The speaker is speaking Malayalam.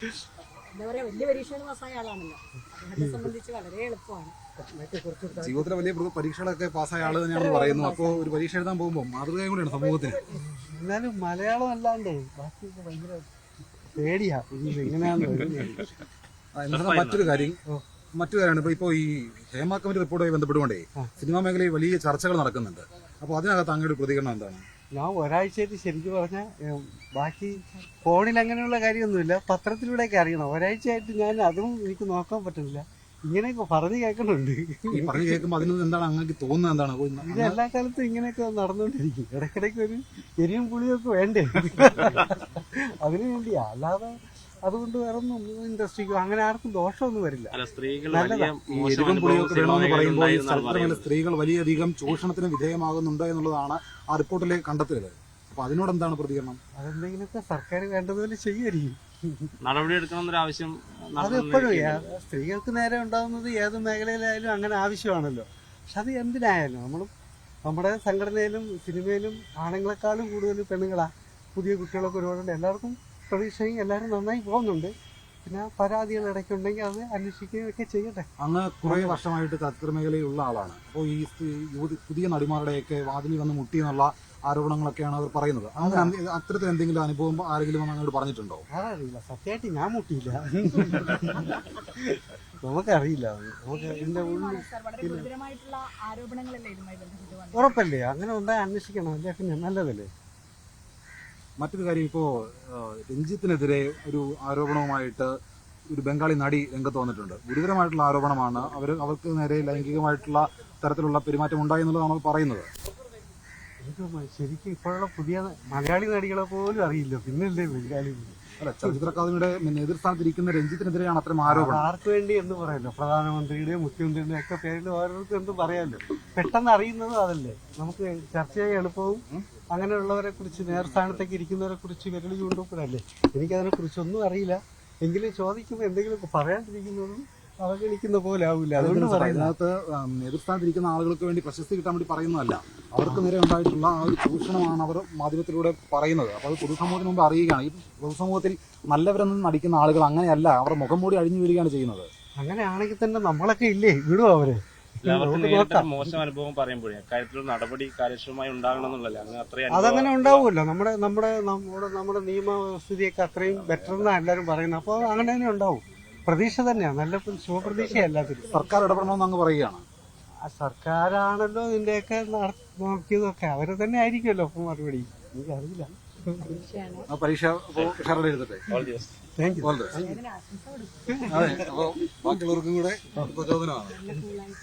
എന്താ പറയാ, വലിയ പരീക്ഷകൾ പാസ്സായ ആളാണല്ലോ, അദ്ദേഹത്തെ സംബന്ധിച്ച് വളരെ എളുപ്പമാണ്. ജീവിതത്തിലെ വലിയ പരീക്ഷകളൊക്കെ പാസ്സായ ആള് തന്നെയാണെന്ന് പറയുന്നു. അപ്പോൾ ഒരു പരീക്ഷ എഴുതാൻ പോകുമ്പോൾ മാതൃകയും കൂടിയാണ് സമൂഹത്തിന്. എന്നാലും മലയാളം അല്ലാണ്ടേ ബാക്കിയൊക്കെ ഭയങ്കര പേടിയാ എങ്ങനെയാന്ന്. മറ്റൊരു കാര്യമാണ് ഇപ്പൊ ഈ ഹേമ കമ്മിറ്റി റിപ്പോർട്ടുമായി ബന്ധപ്പെട്ടുകൊണ്ടേ സിനിമാ മേഖലയിൽ വലിയ ചർച്ചകൾ നടക്കുന്നുണ്ട്. അപ്പോൾ അതിനകത്ത് അങ്ങയുടെ പ്രതികരണം എന്താണ്? ഞാൻ ഒരാഴ്ചയായിട്ട് ശരിക്കും പറഞ്ഞാൽ ബാക്കി ഫോണിൽ അങ്ങനെയുള്ള കാര്യമൊന്നുമില്ല, പത്രത്തിലൂടെയൊക്കെ അറിയണം. ഒരാഴ്ചയായിട്ട് ഞാൻ അതും എനിക്ക് നോക്കാൻ പറ്റുന്നില്ല. ഇങ്ങനെയൊക്കെ പറഞ്ഞു കേൾക്കുന്നുണ്ട്. ഈ പറഞ്ഞു കേൾക്കുമ്പോൾ അതിന് എന്താണ് അങ്ങനെ തോന്നുന്നത്? എന്താണ് ഇത് എല്ലാ കാലത്തും ഇങ്ങനെയൊക്കെ നടന്നുകൊണ്ടിരിക്കും. ഇടയ്ക്കിടയ്ക്ക് ഒരു എരിയും പുളിയൊക്കെ വേണ്ടേ അതിനു വേണ്ടിയാ, അല്ലാതെ അതുകൊണ്ട് വേറൊന്നും ഇൻഡസ്ട്രിക്കോ അങ്ങനെ ആർക്കും ദോഷമൊന്നും വരില്ല. സ്ത്രീകൾ വളരെയധികം ചൂഷണത്തിന് വിധേയമാകുന്നുണ്ട് എന്നുള്ളതാണ് ആ റിപ്പോർട്ടിലെ കണ്ടെത്തല്. അപ്പൊ അതിനോട് എന്താണ് പ്രതികരണം? അതെന്തെങ്കിലുമൊക്കെ സർക്കാർ വേണ്ടതുപോലെ ചെയ്യുമായിരിക്കും. നടപടിയെടുക്കണമെന്നൊരാവശ്യം അതെപ്പോഴും സ്ത്രീകൾക്ക് നേരെ ഉണ്ടാകുന്നത് ഏത് മേഖലയിലായാലും അങ്ങനെ ആവശ്യമാണല്ലോ. പക്ഷെ അത് എന്തിനായാലും നമ്മുടെ സംഘടനയിലും സിനിമയിലും ആണുങ്ങളെക്കാളും കൂടുതൽ പെണ്ണുങ്ങളാ. പുതിയ കുട്ടികളൊക്കെ ഒരുപാടുണ്ട്. എല്ലാവർക്കും പ്രതീക്ഷയും എല്ലാവരും നന്നായി പോകുന്നുണ്ട്. പിന്നെ പരാതികൾ ഇടയ്ക്കുണ്ടെങ്കിൽ അത് അന്വേഷിക്കുകയൊക്കെ ചെയ്യട്ടെ. അങ്ങ് കുറെ വർഷമായിട്ട് ചലച്ചിത്ര മേഖലയിലുള്ള ആളാണ്. അപ്പോൾ ഈ പുതിയ നടിമാരുടെയൊക്കെ വാതിലിൽ വന്ന് മുട്ടി എന്നുള്ള ആരോപണങ്ങളൊക്കെയാണ് അവർ പറയുന്നത്. അത്തരത്തിൽ എന്തെങ്കിലും അനുഭവം ആരെങ്കിലും അങ്ങോട്ട് പറഞ്ഞിട്ടുണ്ടോ? അതറിയില്ല, സത്യമായിട്ട് ഞാൻ മുട്ടിയില്ല. നമുക്കറിയില്ല. ഉറപ്പല്ലേ, അങ്ങനെ ഉണ്ടായി അന്വേഷിക്കണം. അല്ലേ പിന്നെ നല്ലതല്ലേ. മറ്റൊരു കാര്യം, ഇപ്പോൾ രഞ്ജിത്തിനെതിരെ ഒരു ആരോപണവുമായിട്ട് ഒരു ബംഗാളി നടി രംഗത്ത് വന്നിട്ടുണ്ട്. ഗുരുതരമായിട്ടുള്ള ആരോപണമാണ്. അവർക്ക് നേരെ ലൈംഗികമായിട്ടുള്ള തരത്തിലുള്ള പെരുമാറ്റം ഉണ്ടായി എന്നുള്ളതാണ് അവർ പറയുന്നത്. ശരിക്കും ഇപ്പോഴുള്ള പുതിയ മലയാളി നടികളെ പോലും അറിയില്ല, പിന്നല്ലേ ബംഗാളി. അല്ല, ചലച്ചിത്ര അക്കാദമിയുടെ എതിർസ്ഥാനത്തിരിക്കുന്ന രഞ്ജിത്തിനെതിരെയാണ് അത്തരം ആരോപണം. ആർക്ക് വേണ്ടി എന്ന് പറയാമല്ലോ, പ്രധാനമന്ത്രിയുടെയും മുഖ്യമന്ത്രിയുടെയും ഒക്കെ പേരിൽ ഓരോരുത്തർക്കും എന്ത് പറയാമല്ലോ. പെട്ടെന്ന് അറിയുന്നതും അതല്ലേ, നമുക്ക് ചർച്ച ചെയ്യാൻ എളുപ്പവും. അങ്ങനെയുള്ളവരെ കുറിച്ച്, നേർസ്ഥാനത്തേക്ക് ഇരിക്കുന്നവരെ കുറിച്ച് വിരൽ ചൂണ്ടുമ്പോഴല്ലേ. എനിക്കതിനെ കുറിച്ചൊന്നും അറിയില്ല. എങ്കിലും ചോദിക്കുമ്പോൾ എന്തെങ്കിലും പറയാണ്ടിരിക്കുന്നതും അവഗണിക്കുന്ന പോലെ ആവില്ല. അതുകൊണ്ട് അതിനകത്ത് എതിർസ്ഥാനത്തിരിക്കുന്ന ആളുകൾക്ക് വേണ്ടി പ്രശസ്തി കിട്ടാൻ വേണ്ടി പറയുന്നതല്ല, അവർക്ക് നേരെ ഉണ്ടായിട്ടുള്ള ആ ഒരു ചൂഷണമാണ് അവർ മാധ്യമത്തിലൂടെ പറയുന്നത്. അപ്പോൾ അത് പൊതുസമൂഹത്തിന് മുമ്പ് അറിയുകയാണ്. ഈ പൊതുസമൂഹത്തിൽ നല്ലവരെന്ന് നടിക്കുന്ന ആളുകൾ അങ്ങനെയല്ല, അവർ മുഖം മൂടി അഴിഞ്ഞു വീഴുകയാണ് ചെയ്യുന്നത്. അങ്ങനെയാണെങ്കിൽ തന്നെ നമ്മളൊക്കെ ഇല്ലേ വിടുവോ അവരെ? മോശം അനുഭവം പറയുമ്പോഴേ അക്കാര്യത്തിൽ നടപടി കാര്യക്ഷമമായി ഉണ്ടാകണമെന്നുള്ളല്ലേ. അതങ്ങനെ ഉണ്ടാവുമല്ലോ. നമ്മുടെ നിയമസ്ഥിതിയൊക്കെ അത്രയും ബെറ്റർ എന്നാണ് എല്ലാവരും പറയുന്നത്. അപ്പോൾ അങ്ങനെ തന്നെ ഉണ്ടാവും. പ്രതീക്ഷ തന്നെയാണ്, നല്ല ശുഭപ്രതീക്ഷയല്ലാത്തില്ല. സർക്കാർ ഇടപെടണമെന്ന് അങ്ങ് പറയുകയാണ്. സർക്കാരാണല്ലോ ഇതിന്റെയൊക്കെ നോക്കിയതൊക്കെ, അവരെ തന്നെ ആയിരിക്കുമല്ലോ അപ്പം മറുപടി. എനിക്കറിയില്ല. പരീക്ഷ ഉഷാറായി എഴുതട്ടെ. Thank you. അതെ, അപ്പോൾ ബാക്കിയുള്ളവർക്കും കൂടെ പ്രചോദനമാണ്.